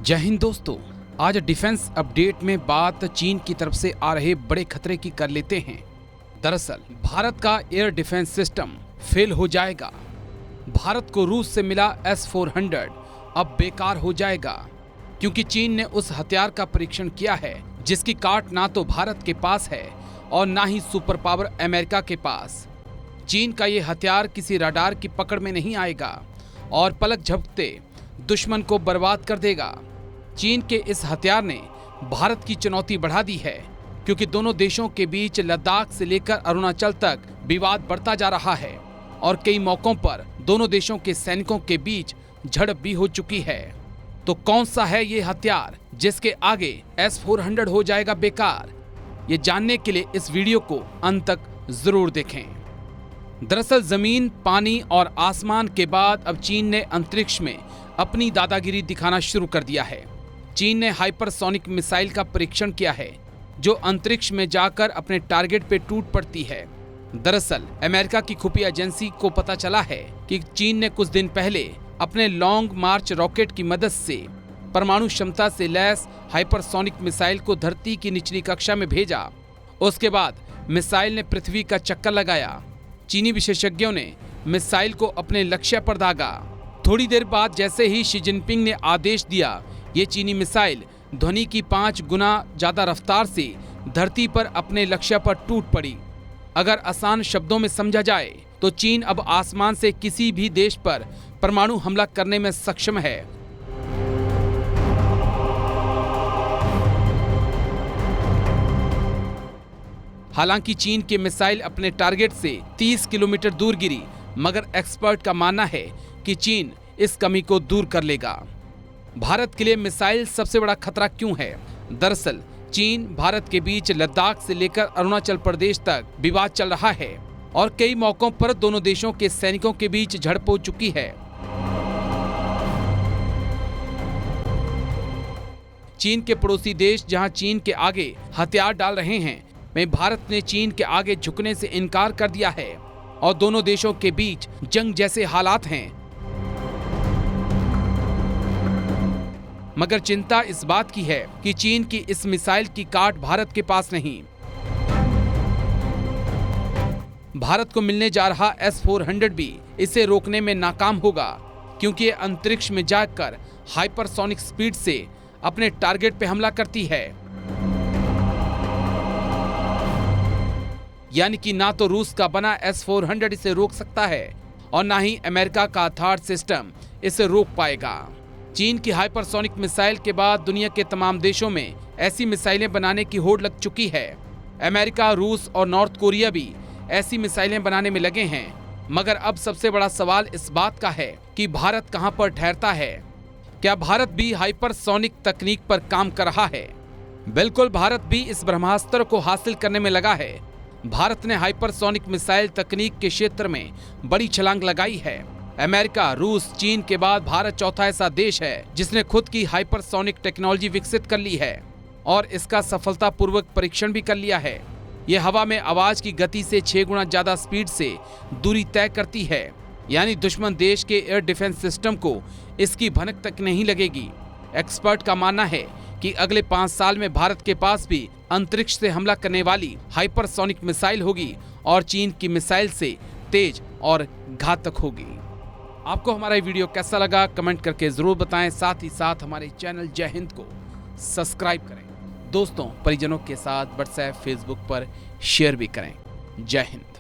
जय हिंद दोस्तों, आज डिफेंस अपडेट में बात चीन की तरफ से आ रहे बड़े खतरे की कर लेते हैं। दरअसल भारत का एयर डिफेंस सिस्टम फेल हो जाएगा। भारत को रूस से मिला S-400 अब बेकार हो जाएगा, क्योंकि चीन ने उस हथियार का परीक्षण किया है जिसकी काट ना तो भारत के पास है और ना ही सुपर पावर अमेरिका के पास। चीन का ये हथियार किसी रडार की पकड़ में नहीं आएगा और पलक झपकते दुश्मन को बर्बाद कर देगा। चीन के इस हथियार ने भारत की चुनौती बढ़ा दी है, क्योंकि दोनों देशों के बीच लद्दाख से लेकर अरुणाचल तक विवाद बढ़ता जा रहा है और कई मौकों पर दोनों देशों के सैनिकों के बीच झड़प भी हो चुकी है। तो कौन सा है ये हथियार जिसके आगे S-400 हो जाएगा बेकार? ये जानने के लिए इस वीडियो को अंत तक जरूर देखें। दरअसल जमीन, पानी और आसमान के बाद अब चीन ने अंतरिक्ष में अपनी दादागिरी दिखाना शुरू कर दिया है। चीन ने हाइपरसोनिक मिसाइल का परीक्षण किया है, जो अंतरिक्ष में जाकर अपने टारगेट पे टूट पड़ती है। दरअसल अमेरिका की खुफिया एजेंसी को पता चला है कि चीन ने कुछ दिन पहले अपने लॉन्ग मार्च रॉकेट की मदद से परमाणु क्षमता से लैस हाइपरसोनिक मिसाइल को धरती की निचली कक्षा में भेजा। उसके बाद मिसाइल ने पृथ्वी का चक्कर लगाया। चीनी विशेषज्ञों ने मिसाइल को अपने लक्ष्य पर दागा। थोड़ी देर बाद जैसे ही शी जिनपिंग ने आदेश दिया, ये चीनी मिसाइल ध्वनि की 5 गुना ज्यादा रफ्तार से धरती पर अपने लक्ष्य पर टूट पड़ी। अगर आसान शब्दों में समझा जाए तो चीन अब आसमान से किसी भी देश पर परमाणु हमला करने में सक्षम है। हालांकि चीन के मिसाइल अपने टारगेट से 30 किलोमीटर दूर गिरी, मगर एक्सपर्ट का मानना है कि चीन इस कमी को दूर कर लेगा। भारत के लिए मिसाइल सबसे बड़ा खतरा क्यों है? दरअसल चीन भारत के बीच लद्दाख से लेकर अरुणाचल प्रदेश तक विवाद चल रहा है और कई मौकों पर दोनों देशों के सैनिकों के बीच झड़प हो चुकी है। चीन के पड़ोसी देश जहां चीन के आगे हथियार डाल रहे हैं, में भारत ने चीन के आगे झुकने से इनकार कर दिया है और दोनों देशों के बीच जंग जैसे हालात हैं। मगर चिंता इस बात की है कि चीन की इस मिसाइल की काट भारत के पास नहीं। भारत को मिलने जा रहा S-400 भी इसे रोकने में नाकाम होगा, क्योंकि ये अंतरिक्ष में जाकर हाइपरसोनिक स्पीड से अपने टारगेट पे हमला करती है। यानी कि ना तो रूस का बना S-400 इसे रोक सकता है और ना ही अमेरिका का थर्ड सिस्टम इसे रोक पाएगा। चीन की हाइपरसोनिक मिसाइल के बाद दुनिया के तमाम देशों में ऐसी मिसाइलें बनाने की होड़ लग चुकी है। अमेरिका, रूस और नॉर्थ कोरिया भी ऐसी मिसाइलें बनाने में लगे हैं। मगर अब सबसे बड़ा सवाल इस बात का है कि भारत कहां पर ठहरता है। क्या भारत भी हाइपरसोनिक तकनीक पर काम कर रहा है? बिल्कुल, भारत भी इस ब्रह्मास्त्र को हासिल करने में लगा है। भारत ने हाइपरसोनिक मिसाइल तकनीक के क्षेत्र में बड़ी छलांग लगाई है। अमेरिका, रूस, चीन के बाद भारत चौथा ऐसा देश है जिसने खुद की हाइपरसोनिक टेक्नोलॉजी विकसित कर ली है और इसका सफलतापूर्वक परीक्षण भी कर लिया है। यह हवा में आवाज की गति से 6 गुना ज्यादा स्पीड से दूरी तय करती है, यानी दुश्मन देश के एयर डिफेंस सिस्टम को इसकी भनक तक नहीं लगेगी। एक्सपर्ट का मानना है कि अगले 5 साल में भारत के पास भी अंतरिक्ष से हमला करने वाली हाइपरसोनिक मिसाइल होगी और चीन की मिसाइल से तेज और घातक होगी। आपको हमारा वीडियो कैसा लगा कमेंट करके जरूर बताएं। साथ ही साथ हमारे चैनल जय हिंद को सब्सक्राइब करें। दोस्तों, परिजनों के साथ व्हाट्सएप, फेसबुक पर शेयर भी करें। जय हिंद।